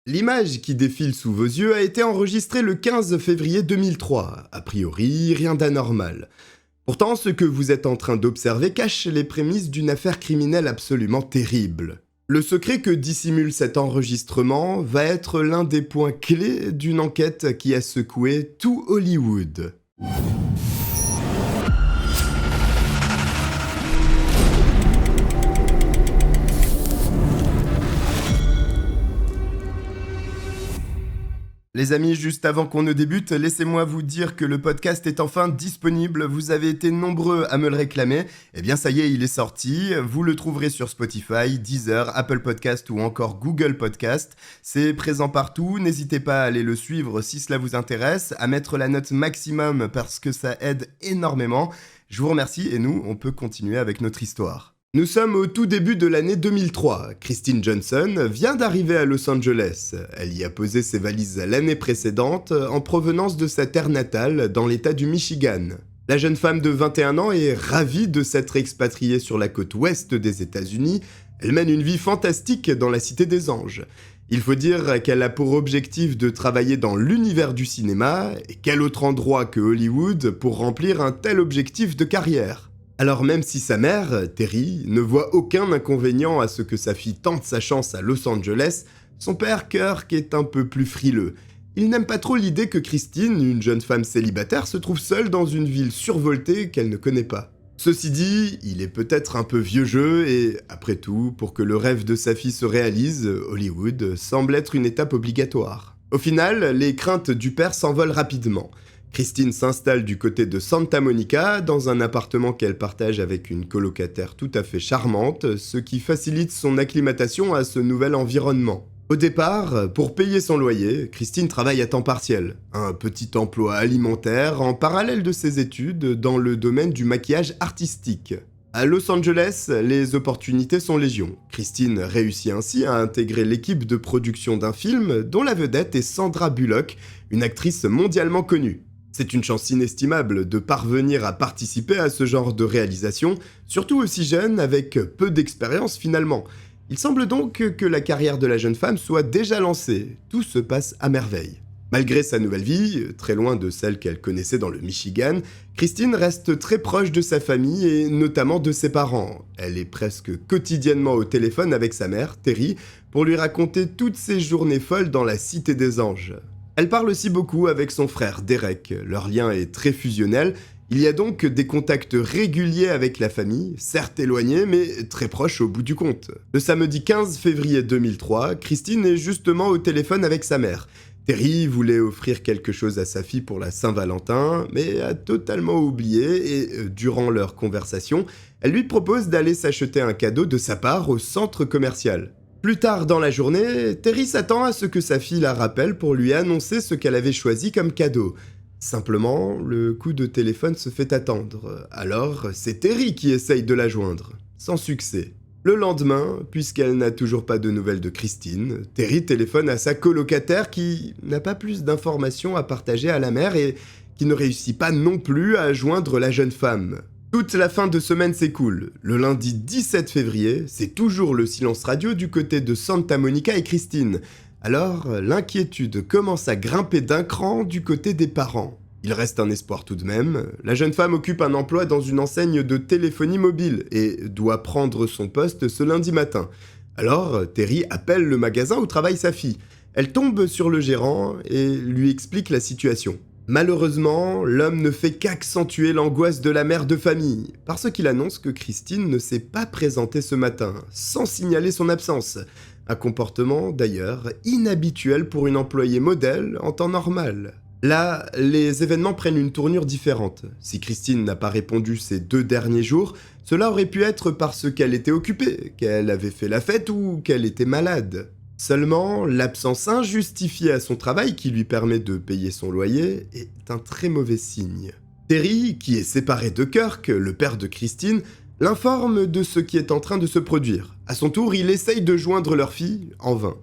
L'image qui défile sous vos yeux a été enregistrée le 15 février 2003. A priori, rien d'anormal. Pourtant, ce que vous êtes en train d'observer cache les prémices d'une affaire criminelle absolument terrible. Le secret que dissimule cet enregistrement va être l'un des points clés d'une enquête qui a secoué tout Hollywood. Les amis, juste avant qu'on ne débute, laissez-moi vous dire que le podcast est enfin disponible. Vous avez été nombreux à me le réclamer. Eh bien ça y est, il est sorti. Vous le trouverez sur Spotify, Deezer, Apple Podcast ou encore Google Podcast. C'est présent partout. N'hésitez pas à aller le suivre si cela vous intéresse, à mettre la note maximum parce que ça aide énormément. Je vous remercie et nous, on peut continuer avec notre histoire. Nous sommes au tout début de l'année 2003. Christine Johnson vient d'arriver à Los Angeles. Elle y a posé ses valises l'année précédente en provenance de sa terre natale dans l'état du Michigan. La jeune femme de 21 ans est ravie de s'être expatriée sur la côte ouest des États-Unis. Elle mène une vie fantastique dans la Cité des Anges. Il faut dire qu'elle a pour objectif de travailler dans l'univers du cinéma, et quel autre endroit que Hollywood pour remplir un tel objectif de carrière. Alors même si sa mère, Terry, ne voit aucun inconvénient à ce que sa fille tente sa chance à Los Angeles, son père Kirk est un peu plus frileux. Il n'aime pas trop l'idée que Christine, une jeune femme célibataire, se trouve seule dans une ville survoltée qu'elle ne connaît pas. Ceci dit, il est peut-être un peu vieux jeu et, après tout, pour que le rêve de sa fille se réalise, Hollywood semble être une étape obligatoire. Au final, les craintes du père s'envolent rapidement. Christine s'installe du côté de Santa Monica, dans un appartement qu'elle partage avec une colocataire tout à fait charmante, ce qui facilite son acclimatation à ce nouvel environnement. Au départ, pour payer son loyer, Christine travaille à temps partiel, un petit emploi alimentaire en parallèle de ses études dans le domaine du maquillage artistique. À Los Angeles, les opportunités sont légion. Christine réussit ainsi à intégrer l'équipe de production d'un film dont la vedette est Sandra Bullock, une actrice mondialement connue. C'est une chance inestimable de parvenir à participer à ce genre de réalisation, surtout aussi jeune, avec peu d'expérience finalement. Il semble donc que la carrière de la jeune femme soit déjà lancée. Tout se passe à merveille. Malgré sa nouvelle vie, très loin de celle qu'elle connaissait dans le Michigan, Christine reste très proche de sa famille et notamment de ses parents. Elle est presque quotidiennement au téléphone avec sa mère, Terry, pour lui raconter toutes ses journées folles dans la Cité des Anges. Elle parle aussi beaucoup avec son frère Derek, leur lien est très fusionnel, il y a donc des contacts réguliers avec la famille, certes éloignés mais très proches au bout du compte. Le samedi 15 février 2003, Christine est justement au téléphone avec sa mère. Terry voulait offrir quelque chose à sa fille pour la Saint-Valentin, mais a totalement oublié et, durant leur conversation, elle lui propose d'aller s'acheter un cadeau de sa part au centre commercial. Plus tard dans la journée, Terry s'attend à ce que sa fille la rappelle pour lui annoncer ce qu'elle avait choisi comme cadeau. Simplement, le coup de téléphone se fait attendre. Alors, c'est Terry qui essaye de la joindre. Sans succès. Le lendemain, puisqu'elle n'a toujours pas de nouvelles de Christine, Terry téléphone à sa colocataire qui n'a pas plus d'informations à partager à la mère et qui ne réussit pas non plus à joindre la jeune femme. Toute la fin de semaine s'écoule. Le lundi 17 février, c'est toujours le silence radio du côté de Santa Monica et Christine. Alors, l'inquiétude commence à grimper d'un cran du côté des parents. Il reste un espoir tout de même. La jeune femme occupe un emploi dans une enseigne de téléphonie mobile et doit prendre son poste ce lundi matin. Alors, Terry appelle le magasin où travaille sa fille. Elle tombe sur le gérant et lui explique la situation. Malheureusement, l'homme ne fait qu'accentuer l'angoisse de la mère de famille, parce qu'il annonce que Christine ne s'est pas présentée ce matin, sans signaler son absence. Un comportement, d'ailleurs, inhabituel pour une employée modèle en temps normal. Là, les événements prennent une tournure différente. Si Christine n'a pas répondu ces 2 derniers jours, cela aurait pu être parce qu'elle était occupée, qu'elle avait fait la fête ou qu'elle était malade. Seulement, l'absence injustifiée à son travail qui lui permet de payer son loyer est un très mauvais signe. Terry, qui est séparé de Kirk, le père de Christine, l'informe de ce qui est en train de se produire. À son tour, il essaye de joindre leur fille, en vain.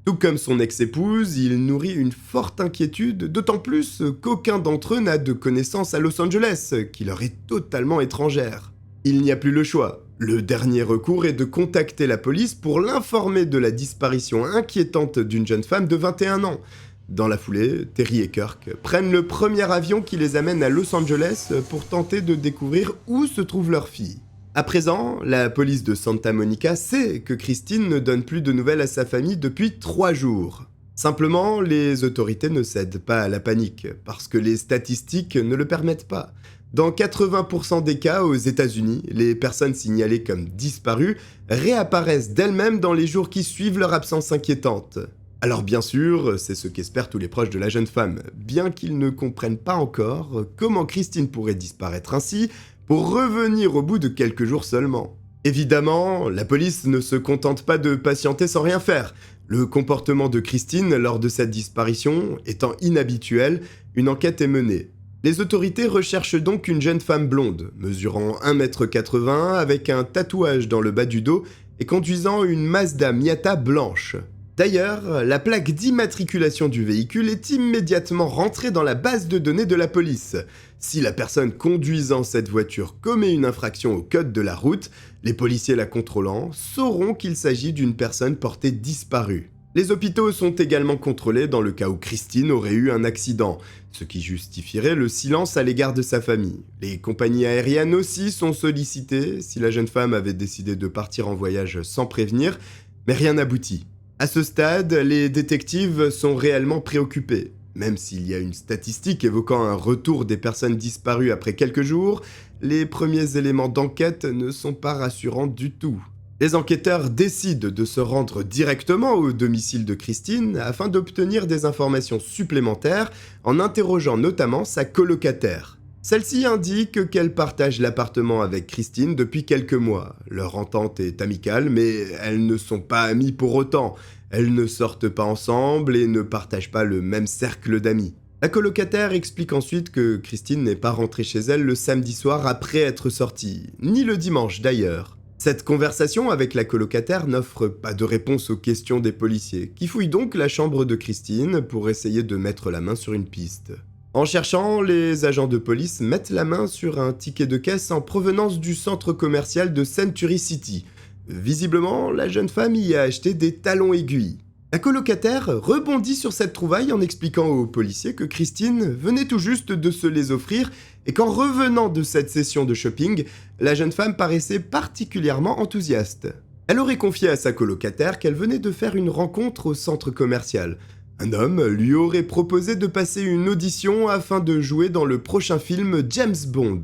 Tout comme son ex-épouse, il nourrit une forte inquiétude, d'autant plus qu'aucun d'entre eux n'a de connaissances à Los Angeles, qui leur est totalement étrangère. Il n'y a plus le choix. Le dernier recours est de contacter la police pour l'informer de la disparition inquiétante d'une jeune femme de 21 ans. Dans la foulée, Terry et Kirk prennent le premier avion qui les amène à Los Angeles pour tenter de découvrir où se trouve leur fille. À présent, la police de Santa Monica sait que Christine ne donne plus de nouvelles à sa famille depuis 3 jours. Simplement, les autorités ne cèdent pas à la panique, parce que les statistiques ne le permettent pas. Dans 80% des cas aux États-Unis, les personnes signalées comme disparues réapparaissent d'elles-mêmes dans les jours qui suivent leur absence inquiétante. Alors bien sûr, c'est ce qu'espèrent tous les proches de la jeune femme, bien qu'ils ne comprennent pas encore comment Christine pourrait disparaître ainsi pour revenir au bout de quelques jours seulement. Évidemment, la police ne se contente pas de patienter sans rien faire. Le comportement de Christine lors de cette disparition étant inhabituel, une enquête est menée. Les autorités recherchent donc une jeune femme blonde, mesurant 1,80 m avec un tatouage dans le bas du dos et conduisant une Mazda Miata blanche. D'ailleurs, la plaque d'immatriculation du véhicule est immédiatement rentrée dans la base de données de la police. Si la personne conduisant cette voiture commet une infraction au code de la route, les policiers la contrôlant sauront qu'il s'agit d'une personne portée disparue. Les hôpitaux sont également contrôlés dans le cas où Christine aurait eu un accident, ce qui justifierait le silence à l'égard de sa famille. Les compagnies aériennes aussi sont sollicitées si la jeune femme avait décidé de partir en voyage sans prévenir, mais rien n'aboutit. À ce stade, les détectives sont réellement préoccupés. Même s'il y a une statistique évoquant un retour des personnes disparues après quelques jours, les premiers éléments d'enquête ne sont pas rassurants du tout. Les enquêteurs décident de se rendre directement au domicile de Christine afin d'obtenir des informations supplémentaires en interrogeant notamment sa colocataire. Celle-ci indique qu'elle partage l'appartement avec Christine depuis quelques mois. Leur entente est amicale, mais elles ne sont pas amies pour autant. Elles ne sortent pas ensemble et ne partagent pas le même cercle d'amis. La colocataire explique ensuite que Christine n'est pas rentrée chez elle le samedi soir après être sortie, ni le dimanche d'ailleurs. Cette conversation avec la colocataire n'offre pas de réponse aux questions des policiers, qui fouillent donc la chambre de Christine pour essayer de mettre la main sur une piste. En cherchant, les agents de police mettent la main sur un ticket de caisse en provenance du centre commercial de Century City. Visiblement, la jeune femme y a acheté des talons aiguilles. La colocataire rebondit sur cette trouvaille en expliquant aux policiers que Christine venait tout juste de se les offrir et qu'en revenant de cette session de shopping, la jeune femme paraissait particulièrement enthousiaste. Elle aurait confié à sa colocataire qu'elle venait de faire une rencontre au centre commercial. Un homme lui aurait proposé de passer une audition afin de jouer dans le prochain film James Bond.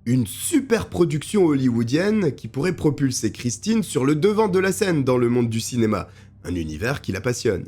Une super production hollywoodienne qui pourrait propulser Christine sur le devant de la scène dans le monde du cinéma, un univers qui la passionne.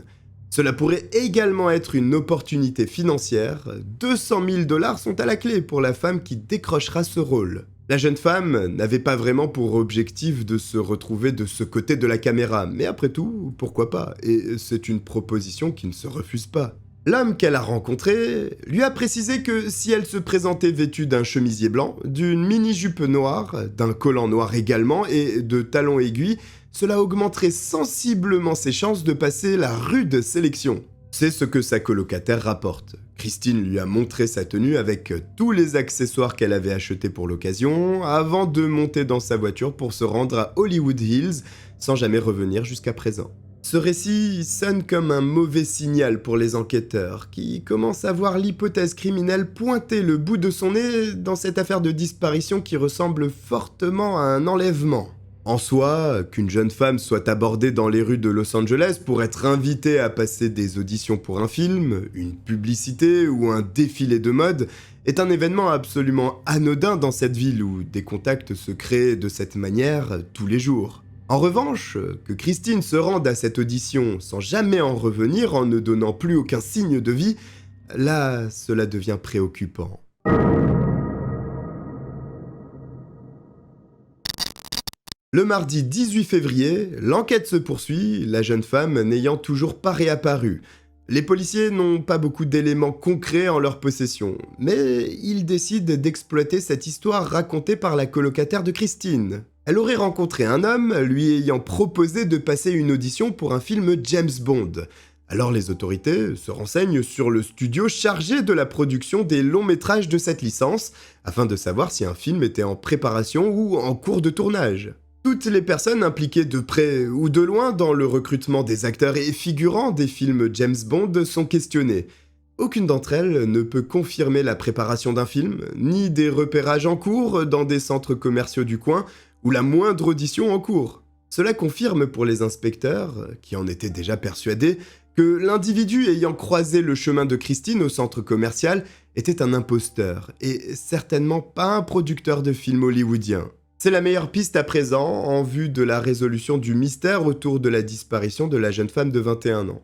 Cela pourrait également être une opportunité financière, 200 000 $ sont à la clé pour la femme qui décrochera ce rôle. La jeune femme n'avait pas vraiment pour objectif de se retrouver de ce côté de la caméra, mais après tout, pourquoi pas, et c'est une proposition qui ne se refuse pas. L'homme qu'elle a rencontré lui a précisé que si elle se présentait vêtue d'un chemisier blanc, d'une mini-jupe noire, d'un collant noir également et de talons aiguilles, cela augmenterait sensiblement ses chances de passer la rude sélection. C'est ce que sa colocataire rapporte. Christine lui a montré sa tenue avec tous les accessoires qu'elle avait achetés pour l'occasion, avant de monter dans sa voiture pour se rendre à Hollywood Hills, sans jamais revenir jusqu'à présent. Ce récit sonne comme un mauvais signal pour les enquêteurs, qui commencent à voir l'hypothèse criminelle pointer le bout de son nez dans cette affaire de disparition qui ressemble fortement à un enlèvement. En soi, qu'une jeune femme soit abordée dans les rues de Los Angeles pour être invitée à passer des auditions pour un film, une publicité ou un défilé de mode est un événement absolument anodin dans cette ville où des contacts se créent de cette manière tous les jours. En revanche, que Christine se rende à cette audition sans jamais en revenir en ne donnant plus aucun signe de vie, là, cela devient préoccupant. Le mardi 18 février, l'enquête se poursuit, la jeune femme n'ayant toujours pas réapparu. Les policiers n'ont pas beaucoup d'éléments concrets en leur possession, mais ils décident d'exploiter cette histoire racontée par la colocataire de Christine. Elle aurait rencontré un homme lui ayant proposé de passer une audition pour un film James Bond. Alors les autorités se renseignent sur le studio chargé de la production des longs métrages de cette licence, afin de savoir si un film était en préparation ou en cours de tournage. Toutes les personnes impliquées de près ou de loin dans le recrutement des acteurs et figurants des films James Bond sont questionnées. Aucune d'entre elles ne peut confirmer la préparation d'un film, ni des repérages en cours dans des centres commerciaux du coin, ou la moindre audition en cours. Cela confirme pour les inspecteurs, qui en étaient déjà persuadés, que l'individu ayant croisé le chemin de Christine au centre commercial était un imposteur, et certainement pas un producteur de films hollywoodien. C'est la meilleure piste à présent en vue de la résolution du mystère autour de la disparition de la jeune femme de 21 ans.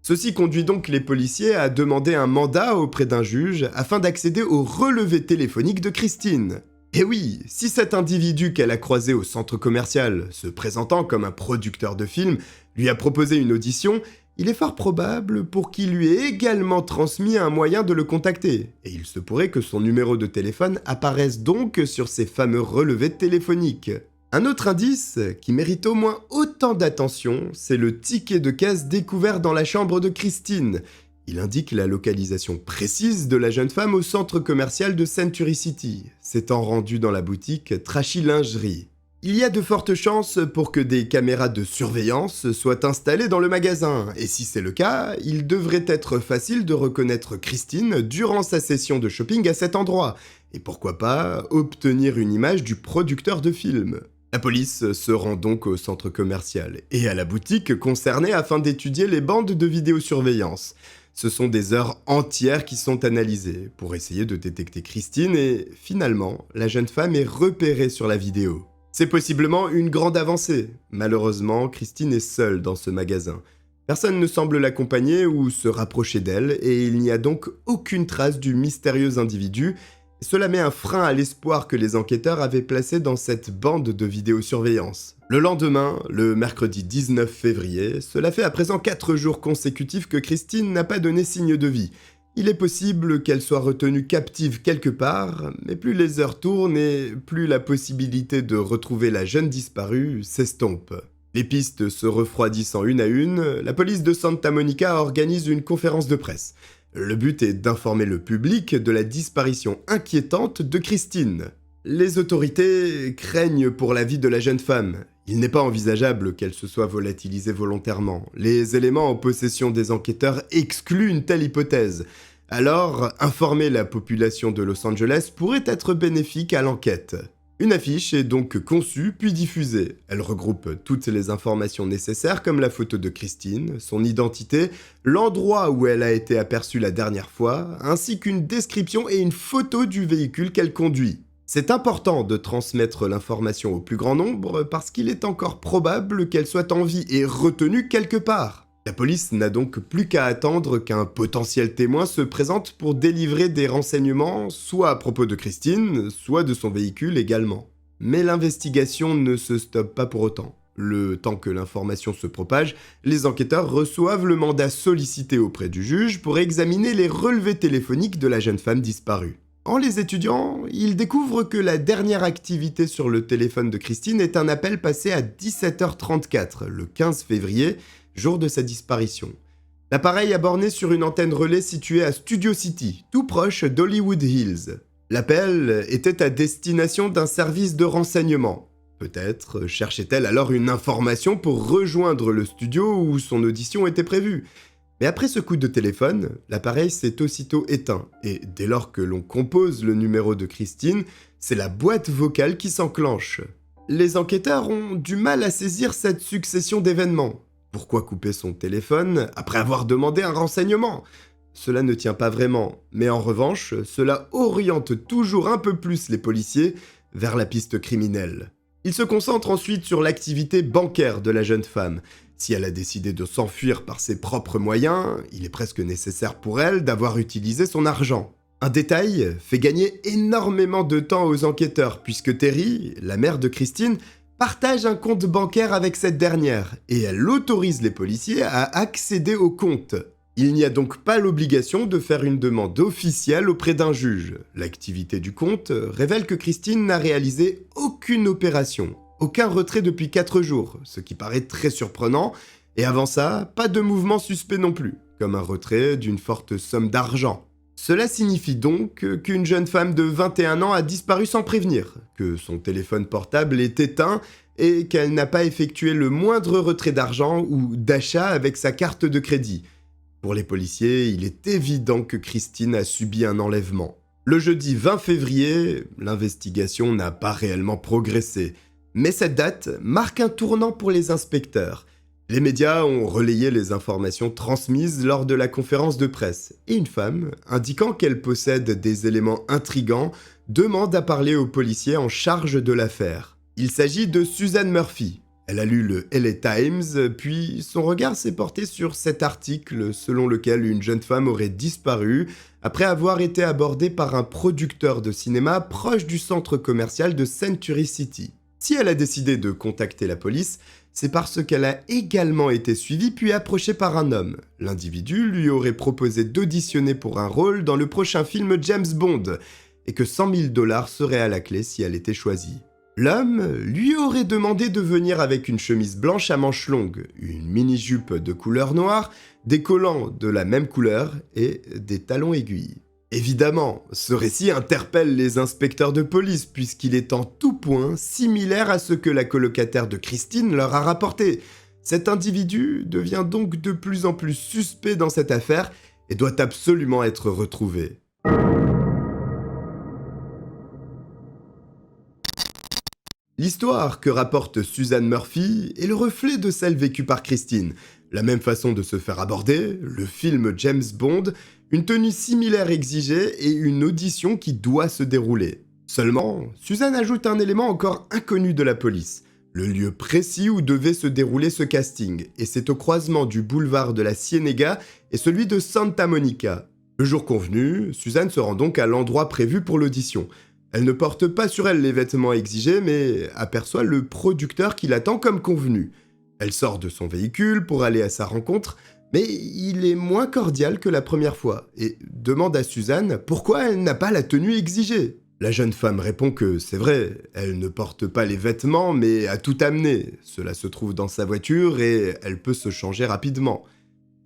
Ceci conduit donc les policiers à demander un mandat auprès d'un juge afin d'accéder au relevé téléphonique de Christine. Et oui, si cet individu qu'elle a croisé au centre commercial, se présentant comme un producteur de films, lui a proposé une audition, il est fort probable pour qu'il lui ait également transmis un moyen de le contacter, et il se pourrait que son numéro de téléphone apparaisse donc sur ces fameux relevés téléphoniques. Un autre indice, qui mérite au moins autant d'attention, c'est le ticket de caisse découvert dans la chambre de Christine. Il indique la localisation précise de la jeune femme au centre commercial de Century City, s'étant rendue dans la boutique Trashy Lingerie. Il y a de fortes chances pour que des caméras de surveillance soient installées dans le magasin, et si c'est le cas, il devrait être facile de reconnaître Christine durant sa session de shopping à cet endroit, et pourquoi pas obtenir une image du producteur de film. La police se rend donc au centre commercial et à la boutique concernée afin d'étudier les bandes de vidéosurveillance. Ce sont des heures entières qui sont analysées pour essayer de détecter Christine et finalement, la jeune femme est repérée sur la vidéo. C'est possiblement une grande avancée. Malheureusement, Christine est seule dans ce magasin. Personne ne semble l'accompagner ou se rapprocher d'elle, et il n'y a donc aucune trace du mystérieux individu. Cela met un frein à l'espoir que les enquêteurs avaient placé dans cette bande de vidéosurveillance. Le lendemain, le mercredi 19 février, cela fait à présent 4 jours consécutifs que Christine n'a pas donné signe de vie. Il est possible qu'elle soit retenue captive quelque part, mais plus les heures tournent et plus la possibilité de retrouver la jeune disparue s'estompe. Les pistes se refroidissant une à une, la police de Santa Monica organise une conférence de presse. Le but est d'informer le public de la disparition inquiétante de Christine. Les autorités craignent pour la vie de la jeune femme. Il n'est pas envisageable qu'elle se soit volatilisée volontairement. Les éléments en possession des enquêteurs excluent une telle hypothèse. Alors, informer la population de Los Angeles pourrait être bénéfique à l'enquête. Une affiche est donc conçue puis diffusée. Elle regroupe toutes les informations nécessaires comme la photo de Christine, son identité, l'endroit où elle a été aperçue la dernière fois, ainsi qu'une description et une photo du véhicule qu'elle conduit. C'est important de transmettre l'information au plus grand nombre parce qu'il est encore probable qu'elle soit en vie et retenue quelque part. La police n'a donc plus qu'à attendre qu'un potentiel témoin se présente pour délivrer des renseignements, soit à propos de Christine, soit de son véhicule également. Mais l'investigation ne se stoppe pas pour autant. Le temps que l'information se propage, les enquêteurs reçoivent le mandat sollicité auprès du juge pour examiner les relevés téléphoniques de la jeune femme disparue. En les étudiant, ils découvrent que la dernière activité sur le téléphone de Christine est un appel passé à 17h34, le 15 février, jour de sa disparition. L'appareil a borné sur une antenne relais située à Studio City, tout proche d'Hollywood Hills. L'appel était à destination d'un service de renseignement. Peut-être cherchait-elle alors une information pour rejoindre le studio où son audition était prévue. Mais après ce coup de téléphone, l'appareil s'est aussitôt éteint, et dès lors que l'on compose le numéro de Christine, c'est la boîte vocale qui s'enclenche. Les enquêteurs ont du mal à saisir cette succession d'événements. Pourquoi couper son téléphone après avoir demandé un renseignement ? Cela ne tient pas vraiment, mais en revanche, cela oriente toujours un peu plus les policiers vers la piste criminelle. Ils se concentrent ensuite sur l'activité bancaire de la jeune femme. Si elle a décidé de s'enfuir par ses propres moyens, il est presque nécessaire pour elle d'avoir utilisé son argent. Un détail fait gagner énormément de temps aux enquêteurs, puisque Terry, la mère de Christine, partage un compte bancaire avec cette dernière, et elle autorise les policiers à accéder au compte. Il n'y a donc pas l'obligation de faire une demande officielle auprès d'un juge. L'activité du compte révèle que Christine n'a réalisé aucune opération. Aucun retrait depuis 4 jours, ce qui paraît très surprenant, et avant ça, pas de mouvement suspect non plus, comme un retrait d'une forte somme d'argent. Cela signifie donc qu'une jeune femme de 21 ans a disparu sans prévenir, que son téléphone portable est éteint et qu'elle n'a pas effectué le moindre retrait d'argent ou d'achat avec sa carte de crédit. Pour les policiers, il est évident que Christine a subi un enlèvement. Le jeudi 20 février, l'investigation n'a pas réellement progressé, mais cette date marque un tournant pour les inspecteurs. Les médias ont relayé les informations transmises lors de la conférence de presse, et une femme, indiquant qu'elle possède des éléments intrigants, demande à parler aux policiers en charge de l'affaire. Il s'agit de Suzanne Murphy. Elle a lu le LA Times, puis son regard s'est porté sur cet article selon lequel une jeune femme aurait disparu après avoir été abordée par un producteur de cinéma proche du centre commercial de Century City. Si elle a décidé de contacter la police, c'est parce qu'elle a également été suivie puis approchée par un homme. L'individu lui aurait proposé d'auditionner pour un rôle dans le prochain film James Bond, et que 100 000 $ seraient à la clé si elle était choisie. L'homme lui aurait demandé de venir avec une chemise blanche à manches longues, une mini-jupe de couleur noire, des collants de la même couleur et des talons aiguilles. Évidemment, ce récit interpelle les inspecteurs de police puisqu'il est en tout point similaire à ce que la colocataire de Christine leur a rapporté. Cet individu devient donc de plus en plus suspect dans cette affaire et doit absolument être retrouvé. L'histoire que rapporte Suzanne Murphy est le reflet de celle vécue par Christine. La même façon de se faire aborder, le film James Bond, une tenue similaire exigée et une audition qui doit se dérouler. Seulement, Suzanne ajoute un élément encore inconnu de la police, le lieu précis où devait se dérouler ce casting, et c'est au croisement du boulevard de la Ciénéga et celui de Santa Monica. Le jour convenu, Suzanne se rend donc à l'endroit prévu pour l'audition. Elle ne porte pas sur elle les vêtements exigés, mais aperçoit le producteur qui l'attend comme convenu. Elle sort de son véhicule pour aller à sa rencontre, mais il est moins cordial que la première fois, et demande à Suzanne pourquoi elle n'a pas la tenue exigée. La jeune femme répond que c'est vrai, elle ne porte pas les vêtements, mais a tout amené. Cela se trouve dans sa voiture et elle peut se changer rapidement.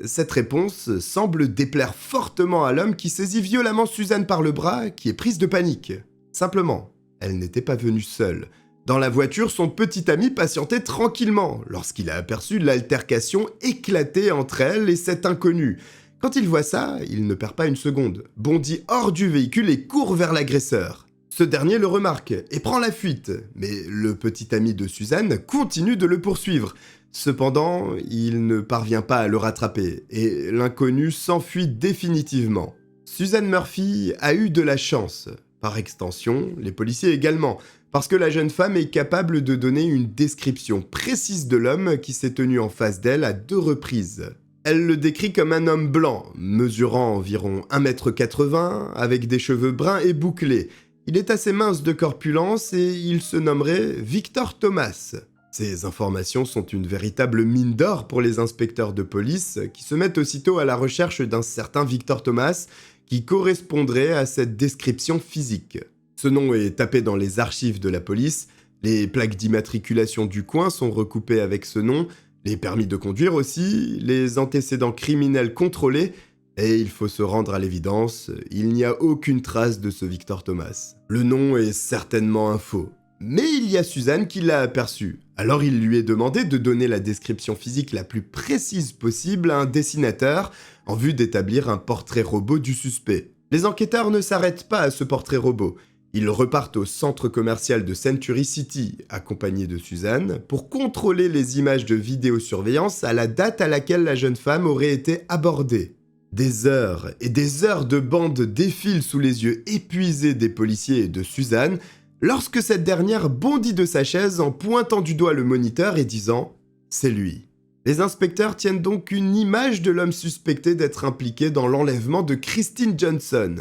Cette réponse semble déplaire fortement à l'homme qui saisit violemment Suzanne par le bras, qui est prise de panique. Simplement, elle n'était pas venue seule. Dans la voiture, son petit ami patientait tranquillement lorsqu'il a aperçu l'altercation éclater entre elle et cet inconnu. Quand il voit ça, il ne perd pas une seconde, bondit hors du véhicule et court vers l'agresseur. Ce dernier le remarque et prend la fuite, mais le petit ami de Suzanne continue de le poursuivre. Cependant, il ne parvient pas à le rattraper et l'inconnu s'enfuit définitivement. Suzanne Murphy a eu de la chance. Par extension, les policiers également, parce que la jeune femme est capable de donner une description précise de l'homme qui s'est tenu en face d'elle à 2 reprises. Elle le décrit comme un homme blanc, mesurant environ 1,80 m, avec des cheveux bruns et bouclés. Il est assez mince de corpulence et il se nommerait Victor Thomas. Ces informations sont une véritable mine d'or pour les inspecteurs de police qui se mettent aussitôt à la recherche d'un certain Victor Thomas qui correspondrait à cette description physique. Ce nom est tapé dans les archives de la police, les plaques d'immatriculation du coin sont recoupées avec ce nom, les permis de conduire aussi, les antécédents criminels contrôlés, et il faut se rendre à l'évidence, il n'y a aucune trace de ce Victor Thomas. Le nom est certainement un faux. Mais il y a Suzanne qui l'a aperçu. Alors il lui est demandé de donner la description physique la plus précise possible à un dessinateur en vue d'établir un portrait robot du suspect. Les enquêteurs ne s'arrêtent pas à ce portrait robot. Ils repartent au centre commercial de Century City, accompagnés de Suzanne, pour contrôler les images de vidéosurveillance à la date à laquelle la jeune femme aurait été abordée. Des heures et des heures de bande défilent sous les yeux épuisés des policiers et de Suzanne, lorsque cette dernière bondit de sa chaise en pointant du doigt le moniteur et disant « C'est lui ». Les inspecteurs tiennent donc une image de l'homme suspecté d'être impliqué dans l'enlèvement de Christine Johnson.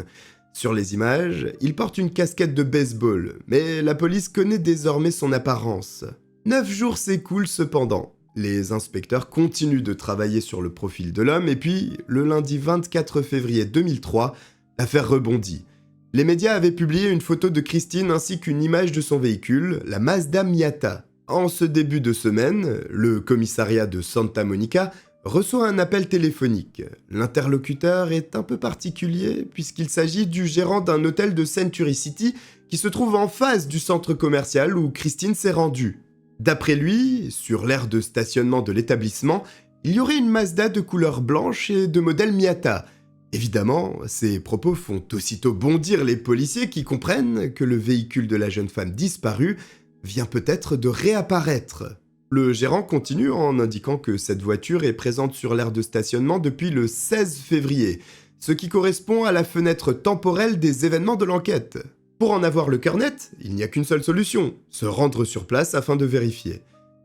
Sur les images, il porte une casquette de baseball, mais la police connaît désormais son apparence. 9 jours s'écoulent cependant. Les inspecteurs continuent de travailler sur le profil de l'homme et puis, le lundi 24 février 2003, l'affaire rebondit. Les médias avaient publié une photo de Christine ainsi qu'une image de son véhicule, la Mazda Miata. En ce début de semaine, le commissariat de Santa Monica reçoit un appel téléphonique. L'interlocuteur est un peu particulier puisqu'il s'agit du gérant d'un hôtel de Century City qui se trouve en face du centre commercial où Christine s'est rendue. D'après lui, sur l'aire de stationnement de l'établissement, il y aurait une Mazda de couleur blanche et de modèle Miata. Évidemment, ces propos font aussitôt bondir les policiers qui comprennent que le véhicule de la jeune femme disparue vient peut-être de réapparaître. Le gérant continue en indiquant que cette voiture est présente sur l'aire de stationnement depuis le 16 février, ce qui correspond à la fenêtre temporelle des événements de l'enquête. Pour en avoir le cœur net, il n'y a qu'une seule solution, se rendre sur place afin de vérifier.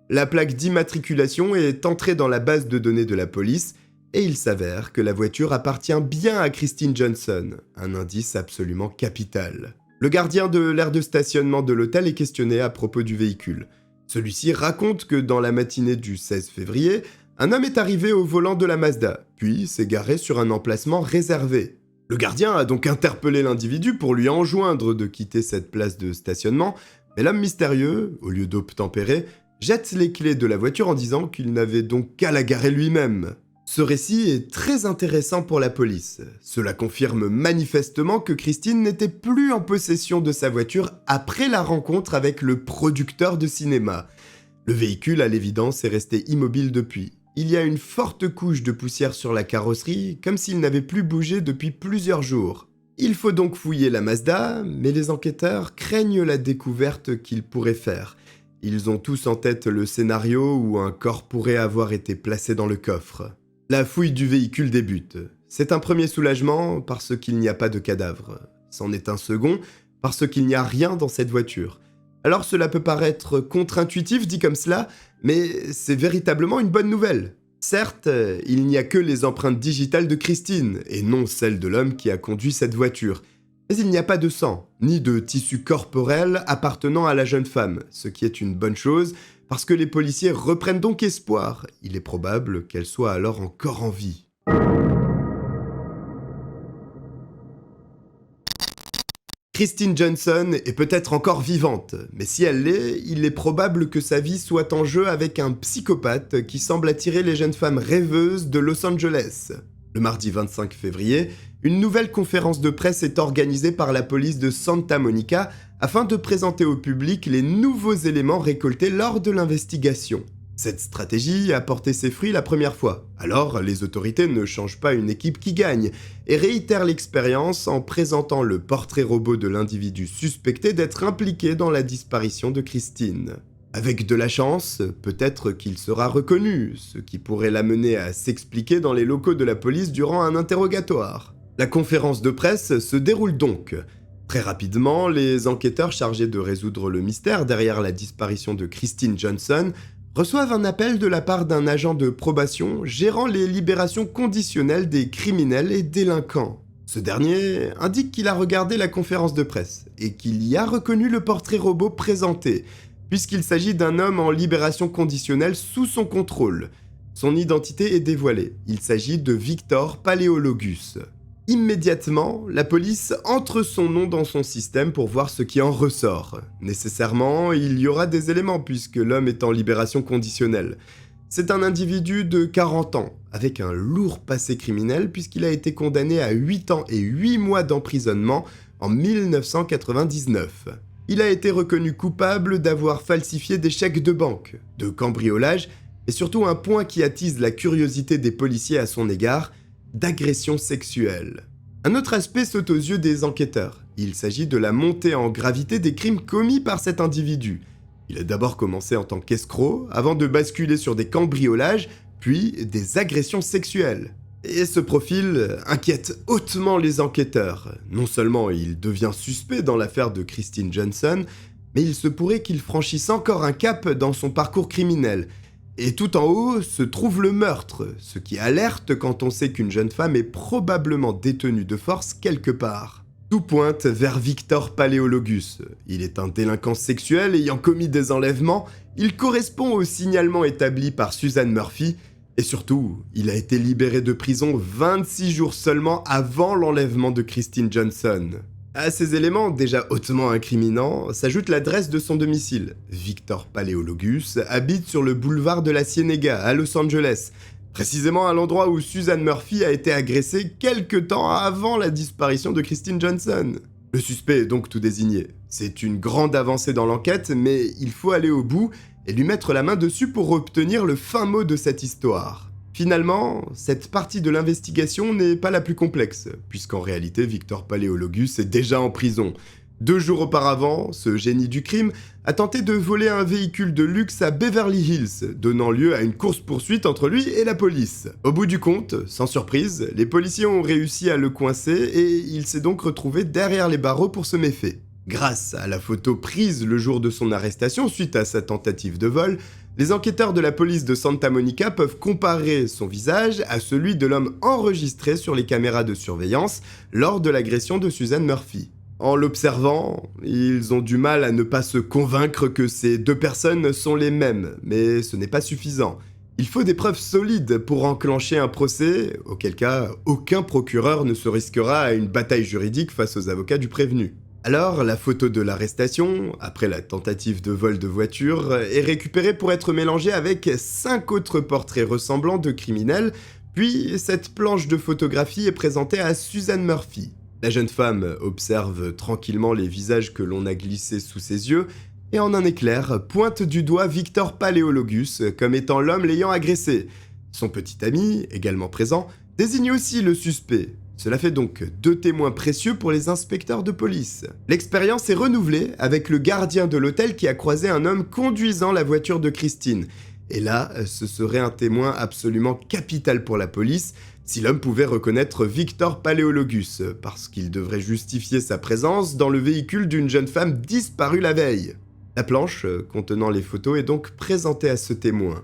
La plaque d'immatriculation est entrée dans la base de données de la police et il s'avère que la voiture appartient bien à Christine Johnson, un indice absolument capital. Le gardien de l'aire de stationnement de l'hôtel est questionné à propos du véhicule. Celui-ci raconte que dans la matinée du 16 février, un homme est arrivé au volant de la Mazda, puis s'est garé sur un emplacement réservé. Le gardien a donc interpellé l'individu pour lui enjoindre de quitter cette place de stationnement, mais l'homme mystérieux, au lieu d'obtempérer, jette les clés de la voiture en disant qu'il n'avait donc qu'à la garer lui-même. Ce récit est très intéressant pour la police. Cela confirme manifestement que Christine n'était plus en possession de sa voiture après la rencontre avec le producteur de cinéma. Le véhicule, à l'évidence, est resté immobile depuis. Il y a une forte couche de poussière sur la carrosserie, comme s'il n'avait plus bougé depuis plusieurs jours. Il faut donc fouiller la Mazda, mais les enquêteurs craignent la découverte qu'ils pourraient faire. Ils ont tous en tête le scénario où un corps pourrait avoir été placé dans le coffre. La fouille du véhicule débute. C'est un premier soulagement parce qu'il n'y a pas de cadavre. C'en est un second parce qu'il n'y a rien dans cette voiture. Alors cela peut paraître contre-intuitif dit comme cela, mais c'est véritablement une bonne nouvelle. Certes, il n'y a que les empreintes digitales de Christine, et non celles de l'homme qui a conduit cette voiture. Mais il n'y a pas de sang, ni de tissu corporel appartenant à la jeune femme, ce qui est une bonne chose, parce que les policiers reprennent donc espoir. Il est probable qu'elle soit alors encore en vie. Christine Johnson est peut-être encore vivante, mais si elle l'est, il est probable que sa vie soit en jeu avec un psychopathe qui semble attirer les jeunes femmes rêveuses de Los Angeles. Le mardi 25 février, une nouvelle conférence de presse est organisée par la police de Santa Monica afin de présenter au public les nouveaux éléments récoltés lors de l'investigation. Cette stratégie a porté ses fruits la première fois, alors les autorités ne changent pas une équipe qui gagne et réitèrent l'expérience en présentant le portrait robot de l'individu suspecté d'être impliqué dans la disparition de Christine. Avec de la chance, peut-être qu'il sera reconnu, ce qui pourrait l'amener à s'expliquer dans les locaux de la police durant un interrogatoire. La conférence de presse se déroule donc. Très rapidement, les enquêteurs chargés de résoudre le mystère derrière la disparition de Christine Johnson reçoivent un appel de la part d'un agent de probation gérant les libérations conditionnelles des criminels et délinquants. Ce dernier indique qu'il a regardé la conférence de presse et qu'il y a reconnu le portrait robot présenté, puisqu'il s'agit d'un homme en libération conditionnelle sous son contrôle. Son identité est dévoilée, il s'agit de Victor Paléologus. Immédiatement, la police entre son nom dans son système pour voir ce qui en ressort. Nécessairement, il y aura des éléments puisque l'homme est en libération conditionnelle. C'est un individu de 40 ans, avec un lourd passé criminel puisqu'il a été condamné à 8 ans et 8 mois d'emprisonnement en 1999. Il a été reconnu coupable d'avoir falsifié des chèques de banque, de cambriolage et surtout un point qui attise la curiosité des policiers à son égard, d'agression sexuelle. Un autre aspect saute aux yeux des enquêteurs. Il s'agit de la montée en gravité des crimes commis par cet individu. Il a d'abord commencé en tant qu'escroc, avant de basculer sur des cambriolages, puis des agressions sexuelles. Et ce profil inquiète hautement les enquêteurs. Non seulement il devient suspect dans l'affaire de Christine Johnson, mais il se pourrait qu'il franchisse encore un cap dans son parcours criminel. Et tout en haut se trouve le meurtre, ce qui alerte quand on sait qu'une jeune femme est probablement détenue de force quelque part. Tout pointe vers Victor Paléologus. Il est un délinquant sexuel ayant commis des enlèvements, il correspond au signalement établi par Susan Murphy, et surtout, il a été libéré de prison 26 jours seulement avant l'enlèvement de Christine Johnson. À ces éléments déjà hautement incriminants s'ajoute l'adresse de son domicile. Victor Paléologus habite sur le boulevard de la Ciénéga à Los Angeles, précisément à l'endroit où Susan Murphy a été agressée quelque temps avant la disparition de Christine Johnson. Le suspect est donc tout désigné. C'est une grande avancée dans l'enquête, mais il faut aller au bout et lui mettre la main dessus pour obtenir le fin mot de cette histoire. Finalement, cette partie de l'investigation n'est pas la plus complexe, puisqu'en réalité Victor Paleologus est déjà en prison. 2 jours auparavant, ce génie du crime a tenté de voler un véhicule de luxe à Beverly Hills, donnant lieu à une course-poursuite entre lui et la police. Au bout du compte, sans surprise, les policiers ont réussi à le coincer et il s'est donc retrouvé derrière les barreaux pour ce méfait. Grâce à la photo prise le jour de son arrestation suite à sa tentative de vol, les enquêteurs de la police de Santa Monica peuvent comparer son visage à celui de l'homme enregistré sur les caméras de surveillance lors de l'agression de Susan Murphy. En l'observant, ils ont du mal à ne pas se convaincre que ces 2 personnes sont les mêmes, mais ce n'est pas suffisant. Il faut des preuves solides pour enclencher un procès, auquel cas aucun procureur ne se risquera à une bataille juridique face aux avocats du prévenu. Alors, la photo de l'arrestation, après la tentative de vol de voiture, est récupérée pour être mélangée avec 5 autres portraits ressemblants de criminels, puis cette planche de photographie est présentée à Susan Murphy. La jeune femme observe tranquillement les visages que l'on a glissés sous ses yeux, et en un éclair, pointe du doigt Victor Paleologus comme étant l'homme l'ayant agressé. Son petit ami, également présent, désigne aussi le suspect. Cela fait donc 2 témoins précieux pour les inspecteurs de police. L'expérience est renouvelée avec le gardien de l'hôtel qui a croisé un homme conduisant la voiture de Christine. Et là, ce serait un témoin absolument capital pour la police si l'homme pouvait reconnaître Victor Paleologus, parce qu'il devrait justifier sa présence dans le véhicule d'une jeune femme disparue la veille. La planche contenant les photos est donc présentée à ce témoin.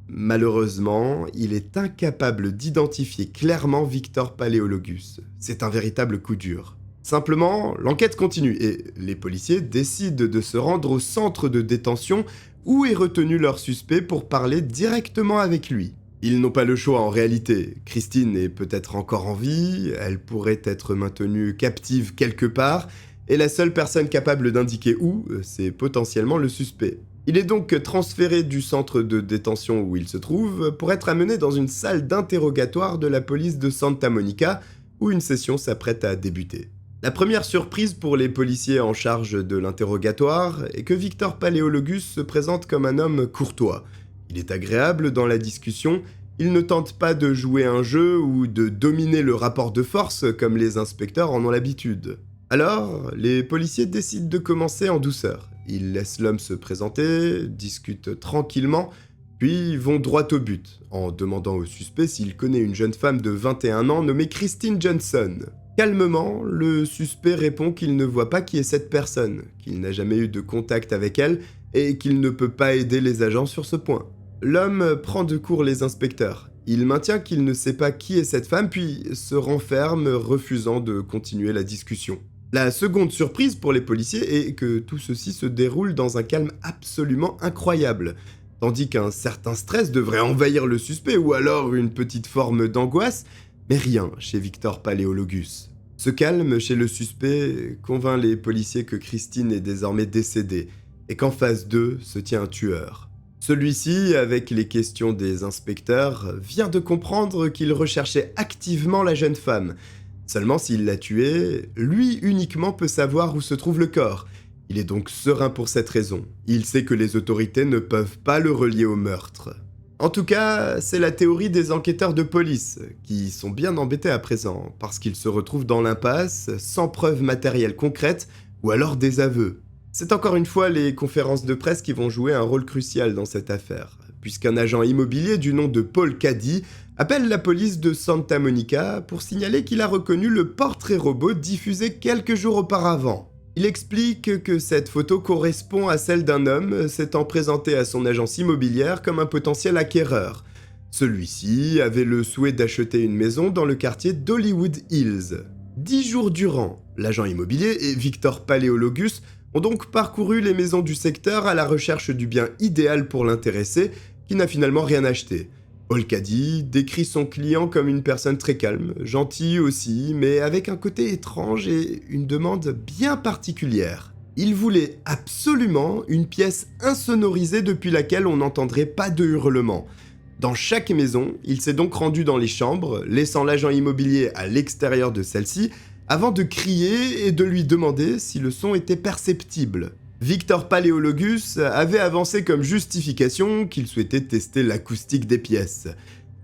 Malheureusement, il est incapable d'identifier clairement Victor Paleologus. C'est un véritable coup dur. Simplement, l'enquête continue et les policiers décident de se rendre au centre de détention où est retenu leur suspect pour parler directement avec lui. Ils n'ont pas le choix en réalité. Christine est peut-être encore en vie, elle pourrait être maintenue captive quelque part, et la seule personne capable d'indiquer où, c'est potentiellement le suspect. Il est donc transféré du centre de détention où il se trouve pour être amené dans une salle d'interrogatoire de la police de Santa Monica où une session s'apprête à débuter. La première surprise pour les policiers en charge de l'interrogatoire est que Victor Paleologus se présente comme un homme courtois. Il est agréable dans la discussion, il ne tente pas de jouer un jeu ou de dominer le rapport de force comme les inspecteurs en ont l'habitude. Alors, les policiers décident de commencer en douceur. Ils laissent l'homme se présenter, discutent tranquillement, puis vont droit au but, en demandant au suspect s'il connaît une jeune femme de 21 ans nommée Christine Johnson. Calmement, le suspect répond qu'il ne voit pas qui est cette personne, qu'il n'a jamais eu de contact avec elle et qu'il ne peut pas aider les agents sur ce point. L'homme prend de court les inspecteurs. Il maintient qu'il ne sait pas qui est cette femme, puis se renferme, refusant de continuer la discussion. La seconde surprise pour les policiers est que tout ceci se déroule dans un calme absolument incroyable, tandis qu'un certain stress devrait envahir le suspect ou alors une petite forme d'angoisse, mais rien chez Victor Paleologus. Ce calme chez le suspect convainc les policiers que Christine est désormais décédée et qu'en face d'eux se tient un tueur. Celui-ci, avec les questions des inspecteurs, vient de comprendre qu'il recherchait activement la jeune femme. Seulement s'il l'a tuée, lui uniquement peut savoir où se trouve le corps. Il est donc serein pour cette raison. Il sait que les autorités ne peuvent pas le relier au meurtre. En tout cas, c'est la théorie des enquêteurs de police, qui sont bien embêtés à présent, parce qu'ils se retrouvent dans l'impasse, sans preuves matérielles concrètes, ou alors des aveux. C'est encore une fois les conférences de presse qui vont jouer un rôle crucial dans cette affaire, puisqu'un agent immobilier du nom de Paul Caddy appelle la police de Santa Monica pour signaler qu'il a reconnu le portrait robot diffusé quelques jours auparavant. Il explique que cette photo correspond à celle d'un homme s'étant présenté à son agence immobilière comme un potentiel acquéreur. Celui-ci avait le souhait d'acheter une maison dans le quartier d'Hollywood Hills. 10 jours durant, l'agent immobilier et Victor Paleologus ont donc parcouru les maisons du secteur à la recherche du bien idéal pour l'intéressé, qui n'a finalement rien acheté. Paul Caddy décrit son client comme une personne très calme, gentille aussi, mais avec un côté étrange et une demande bien particulière. Il voulait absolument une pièce insonorisée depuis laquelle on n'entendrait pas de hurlements. Dans chaque maison, il s'est donc rendu dans les chambres, laissant l'agent immobilier à l'extérieur de celle-ci, avant de crier et de lui demander si le son était perceptible. Victor Paléologus avait avancé comme justification qu'il souhaitait tester l'acoustique des pièces.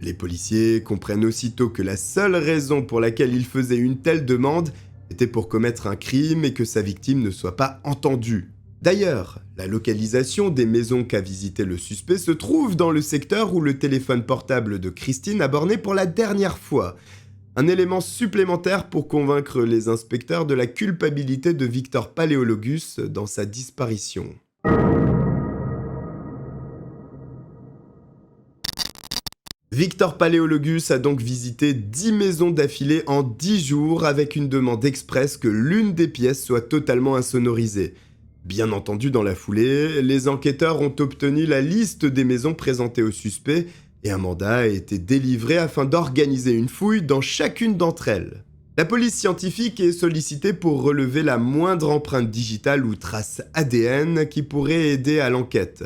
Les policiers comprennent aussitôt que la seule raison pour laquelle il faisait une telle demande était pour commettre un crime et que sa victime ne soit pas entendue. D'ailleurs, la localisation des maisons qu'a visité le suspect se trouve dans le secteur où le téléphone portable de Christine a borné pour la dernière fois. Un élément supplémentaire pour convaincre les inspecteurs de la culpabilité de Victor Paléologus dans sa disparition. Victor Paléologus a donc visité 10 maisons d'affilée en 10 jours avec une demande expresse que l'une des pièces soit totalement insonorisée. Bien entendu, dans la foulée, les enquêteurs ont obtenu la liste des maisons présentées au suspect et un mandat a été délivré afin d'organiser une fouille dans chacune d'entre elles. La police scientifique est sollicitée pour relever la moindre empreinte digitale ou trace ADN qui pourrait aider à l'enquête.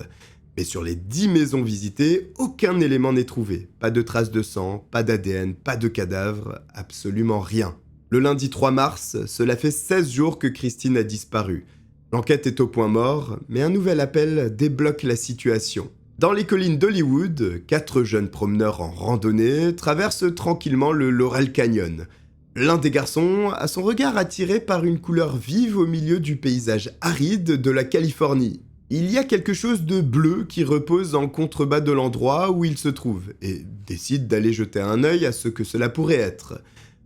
Mais sur les 10 maisons visitées, aucun élément n'est trouvé. Pas de traces de sang, pas d'ADN, pas de cadavre, absolument rien. Le lundi 3 mars, cela fait 16 jours que Christine a disparu. L'enquête est au point mort, mais un nouvel appel débloque la situation. Dans les collines d'Hollywood, 4 jeunes promeneurs en randonnée traversent tranquillement le Laurel Canyon. L'un des garçons a son regard attiré par une couleur vive au milieu du paysage aride de la Californie. Il y a quelque chose de bleu qui repose en contrebas de l'endroit où il se trouve, et décide d'aller jeter un œil à ce que cela pourrait être.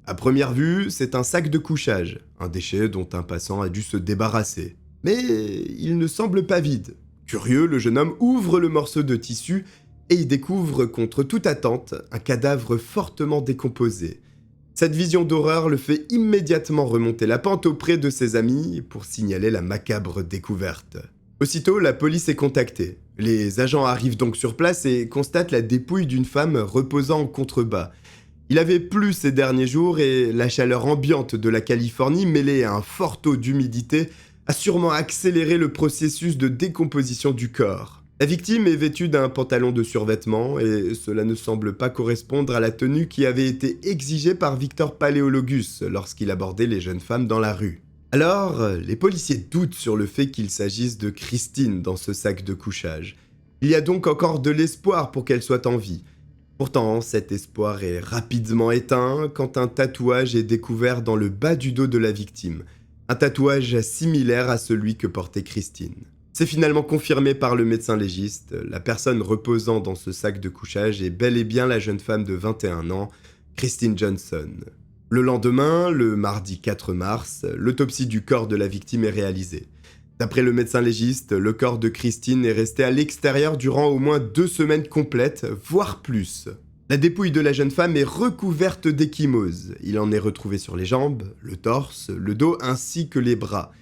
À première vue, c'est un sac de couchage, un déchet dont un passant a dû se débarrasser. Mais il ne semble pas vide. Curieux, le jeune homme ouvre le morceau de tissu et y découvre, contre toute attente, un cadavre fortement décomposé. Cette vision d'horreur le fait immédiatement remonter la pente auprès de ses amis pour signaler la macabre découverte. Aussitôt, la police est contactée. Les agents arrivent donc sur place et constatent la dépouille d'une femme reposant en contrebas. Il avait plu ces derniers jours et la chaleur ambiante de la Californie mêlée à un fort taux d'humidité a sûrement accéléré le processus de décomposition du corps. La victime est vêtue d'un pantalon de survêtement et cela ne semble pas correspondre à la tenue qui avait été exigée par Victor Paléologus lorsqu'il abordait les jeunes femmes dans la rue. Alors, les policiers doutent sur le fait qu'il s'agisse de Christine dans ce sac de couchage. Il y a donc encore de l'espoir pour qu'elle soit en vie. Pourtant, cet espoir est rapidement éteint quand un tatouage est découvert dans le bas du dos de la victime. Un tatouage similaire à celui que portait Christine. C'est finalement confirmé par le médecin légiste, la personne reposant dans ce sac de couchage est bel et bien la jeune femme de 21 ans, Christine Johnson. Le lendemain, le mardi 4 mars, l'autopsie du corps de la victime est réalisée. D'après le médecin légiste, le corps de Christine est resté à l'extérieur durant au moins 2 semaines complètes, voire plus. La dépouille de la jeune femme est recouverte d'ecchymoses. Il en est retrouvé sur les jambes, le torse, le dos ainsi que les bras.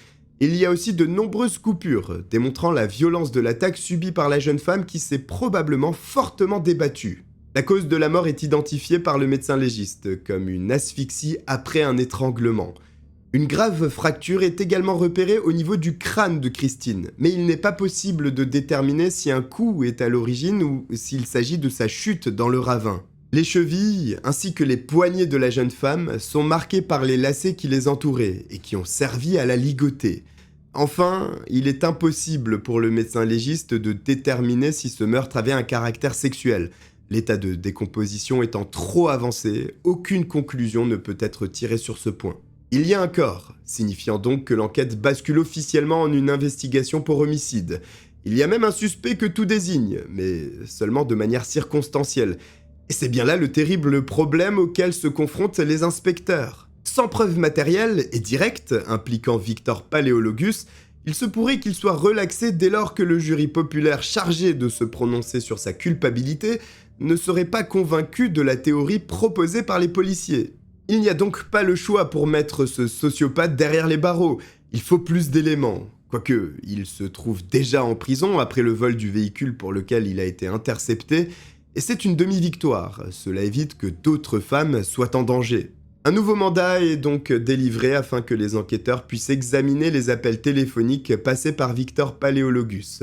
Il y a aussi de nombreuses coupures, démontrant la violence de l'attaque subie par la jeune femme qui s'est probablement fortement débattue. La cause de la mort est identifiée par le médecin légiste comme une asphyxie après un étranglement. Une grave fracture est également repérée au niveau du crâne de Christine, mais il n'est pas possible de déterminer si un coup est à l'origine ou s'il s'agit de sa chute dans le ravin. Les chevilles ainsi que les poignets de la jeune femme sont marqués par les lacets qui les entouraient et qui ont servi à la ligoter. Enfin, il est impossible pour le médecin légiste de déterminer si ce meurtre avait un caractère sexuel. L'état de décomposition étant trop avancé, aucune conclusion ne peut être tirée sur ce point. Il y a un corps, signifiant donc que l'enquête bascule officiellement en une investigation pour homicide. Il y a même un suspect que tout désigne, mais seulement de manière circonstancielle. Et c'est bien là le terrible problème auquel se confrontent les inspecteurs. Sans preuve matérielle et directe impliquant Victor Paléologus, il se pourrait qu'il soit relaxé dès lors que le jury populaire chargé de se prononcer sur sa culpabilité ne serait pas convaincu de la théorie proposée par les policiers. Il n'y a donc pas le choix pour mettre ce sociopathe derrière les barreaux. Il faut plus d'éléments. Quoique, il se trouve déjà en prison après le vol du véhicule pour lequel il a été intercepté, et c'est une demi-victoire. Cela évite que d'autres femmes soient en danger. Un nouveau mandat est donc délivré afin que les enquêteurs puissent examiner les appels téléphoniques passés par Victor Paléologus.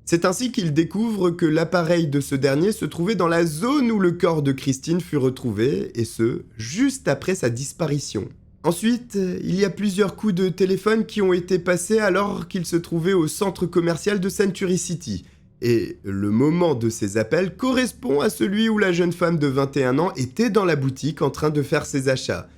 C'est ainsi qu'ils découvrent que l'appareil de ce dernier se trouvait dans la zone où le corps de Christine fut retrouvé, et ce, juste après sa disparition. Ensuite, il y a plusieurs coups de téléphone qui ont été passés alors qu'il se trouvait au centre commercial de Century City. Et le moment de ces appels correspond à celui où la jeune femme de 21 ans était dans la boutique en train de faire ses achats.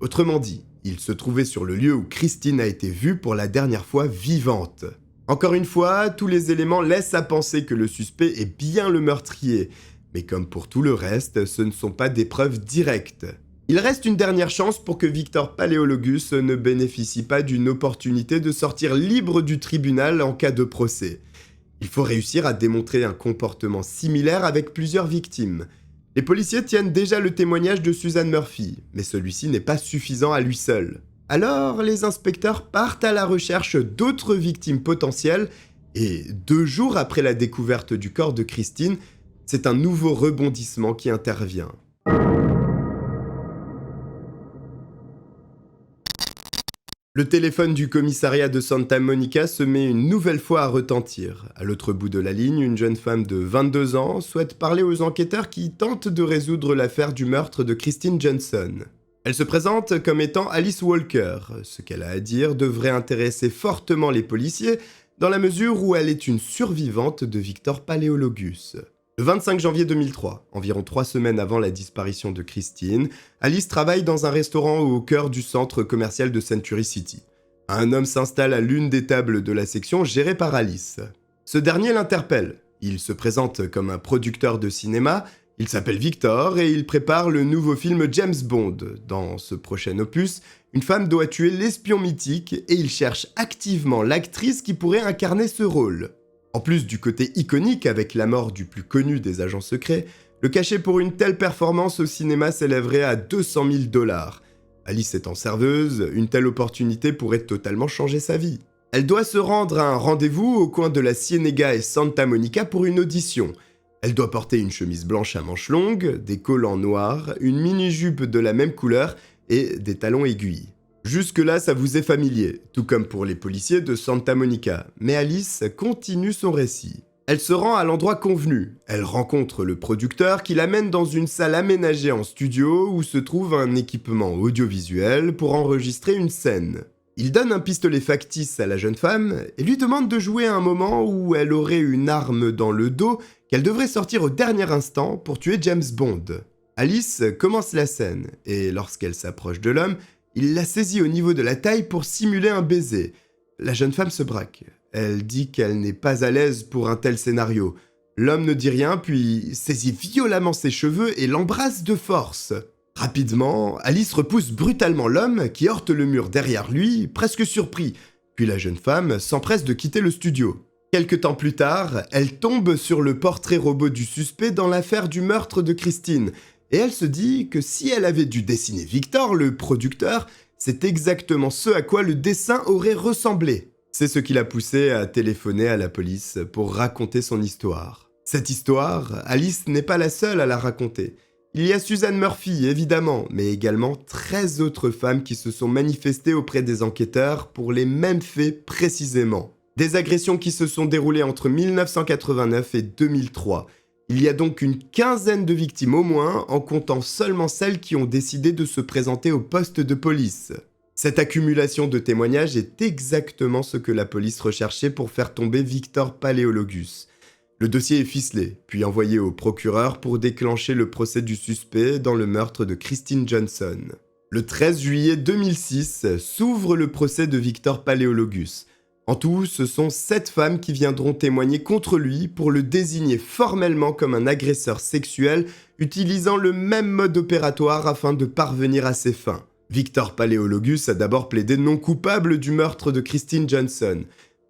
Autrement dit, il se trouvait sur le lieu où Christine a été vue pour la dernière fois vivante. Encore une fois, tous les éléments laissent à penser que le suspect est bien le meurtrier. Mais comme pour tout le reste, ce ne sont pas des preuves directes. Il reste une dernière chance pour que Victor Paleologus ne bénéficie pas d'une opportunité de sortir libre du tribunal en cas de procès. Il faut réussir à démontrer un comportement similaire avec plusieurs victimes. Les policiers tiennent déjà le témoignage de Susan Murphy, mais celui-ci n'est pas suffisant à lui seul. Alors, les inspecteurs partent à la recherche d'autres victimes potentielles, et 2 jours après la découverte du corps de Christine, c'est un nouveau rebondissement qui intervient. Le téléphone du commissariat de Santa Monica se met une nouvelle fois à retentir. À l'autre bout de la ligne, une jeune femme de 22 ans souhaite parler aux enquêteurs qui tentent de résoudre l'affaire du meurtre de Christine Johnson. Elle se présente comme étant Alice Walker. Ce qu'elle a à dire devrait intéresser fortement les policiers dans la mesure où elle est une survivante de Victor Paleologus. Le 25 janvier 2003, environ 3 semaines avant la disparition de Christine, Alice travaille dans un restaurant au cœur du centre commercial de Century City. Un homme s'installe à l'une des tables de la section gérée par Alice. Ce dernier l'interpelle. Il se présente comme un producteur de cinéma, il s'appelle Victor et il prépare le nouveau film James Bond. Dans ce prochain opus, une femme doit tuer l'espion mythique et il cherche activement l'actrice qui pourrait incarner ce rôle. En plus du côté iconique avec la mort du plus connu des agents secrets, le cachet pour une telle performance au cinéma s'élèverait à 200 000 $. Alice étant serveuse, une telle opportunité pourrait totalement changer sa vie. Elle doit se rendre à un rendez-vous au coin de la Cienega et Santa Monica pour une audition. Elle doit porter une chemise blanche à manches longues, des collants noirs, une mini-jupe de la même couleur et des talons aiguilles. Jusque-là, ça vous est familier, tout comme pour les policiers de Santa Monica, mais Alice continue son récit. Elle se rend à l'endroit convenu. Elle rencontre le producteur qui l'amène dans une salle aménagée en studio où se trouve un équipement audiovisuel pour enregistrer une scène. Il donne un pistolet factice à la jeune femme et lui demande de jouer à un moment où elle aurait une arme dans le dos qu'elle devrait sortir au dernier instant pour tuer James Bond. Alice commence la scène et lorsqu'elle s'approche de l'homme, il la saisit au niveau de la taille pour simuler un baiser. La jeune femme se braque. Elle dit qu'elle n'est pas à l'aise pour un tel scénario. L'homme ne dit rien, puis saisit violemment ses cheveux et l'embrasse de force. Rapidement, Alice repousse brutalement l'homme qui heurte le mur derrière lui, presque surpris. Puis la jeune femme s'empresse de quitter le studio. Quelque temps plus tard, elle tombe sur le portrait robot du suspect dans l'affaire du meurtre de Christine. Et elle se dit que si elle avait dû dessiner Victor, le producteur, c'est exactement ce à quoi le dessin aurait ressemblé. C'est ce qui l'a poussée à téléphoner à la police pour raconter son histoire. Cette histoire, Alice n'est pas la seule à la raconter. Il y a Susan Murphy, évidemment, mais également 13 autres femmes qui se sont manifestées auprès des enquêteurs pour les mêmes faits précisément. Des agressions qui se sont déroulées entre 1989 et 2003. Il y a donc une quinzaine de victimes au moins, en comptant seulement celles qui ont décidé de se présenter au poste de police. Cette accumulation de témoignages est exactement ce que la police recherchait pour faire tomber Victor Paleologus. Le dossier est ficelé, puis envoyé au procureur pour déclencher le procès du suspect dans le meurtre de Christine Johnson. Le 13 juillet 2006 s'ouvre le procès de Victor Paleologus. En tout, ce sont 7 femmes qui viendront témoigner contre lui pour le désigner formellement comme un agresseur sexuel utilisant le même mode opératoire afin de parvenir à ses fins. Victor Paleologus a d'abord plaidé non coupable du meurtre de Christine Johnson,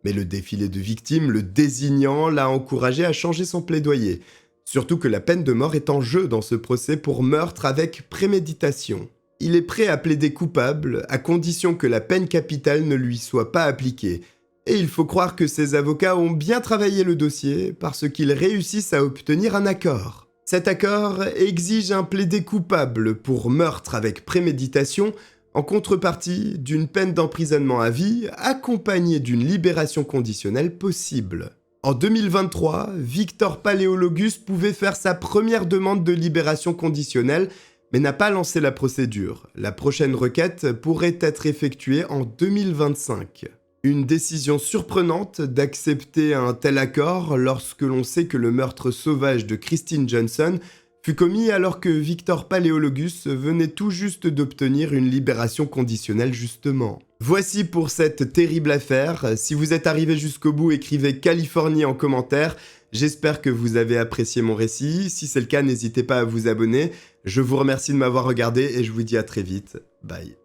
mais le défilé de victimes le désignant l'a encouragé à changer son plaidoyer, surtout que la peine de mort est en jeu dans ce procès pour meurtre avec préméditation. Il est prêt à plaider coupable à condition que la peine capitale ne lui soit pas appliquée. Et il faut croire que ses avocats ont bien travaillé le dossier parce qu'ils réussissent à obtenir un accord. Cet accord exige un plaidé coupable pour meurtre avec préméditation en contrepartie d'une peine d'emprisonnement à vie accompagnée d'une libération conditionnelle possible. En 2023, Victor Paleologus pouvait faire sa première demande de libération conditionnelle, mais n'a pas lancé la procédure. La prochaine requête pourrait être effectuée en 2025. Une décision surprenante d'accepter un tel accord lorsque l'on sait que le meurtre sauvage de Christine Johnson fut commis alors que Victor Paleologus venait tout juste d'obtenir une libération conditionnelle justement. Voici pour cette terrible affaire. Si vous êtes arrivé jusqu'au bout, écrivez Californie en commentaire. J'espère que vous avez apprécié mon récit. Si c'est le cas, n'hésitez pas à vous abonner. Je vous remercie de m'avoir regardé et je vous dis à très vite. Bye.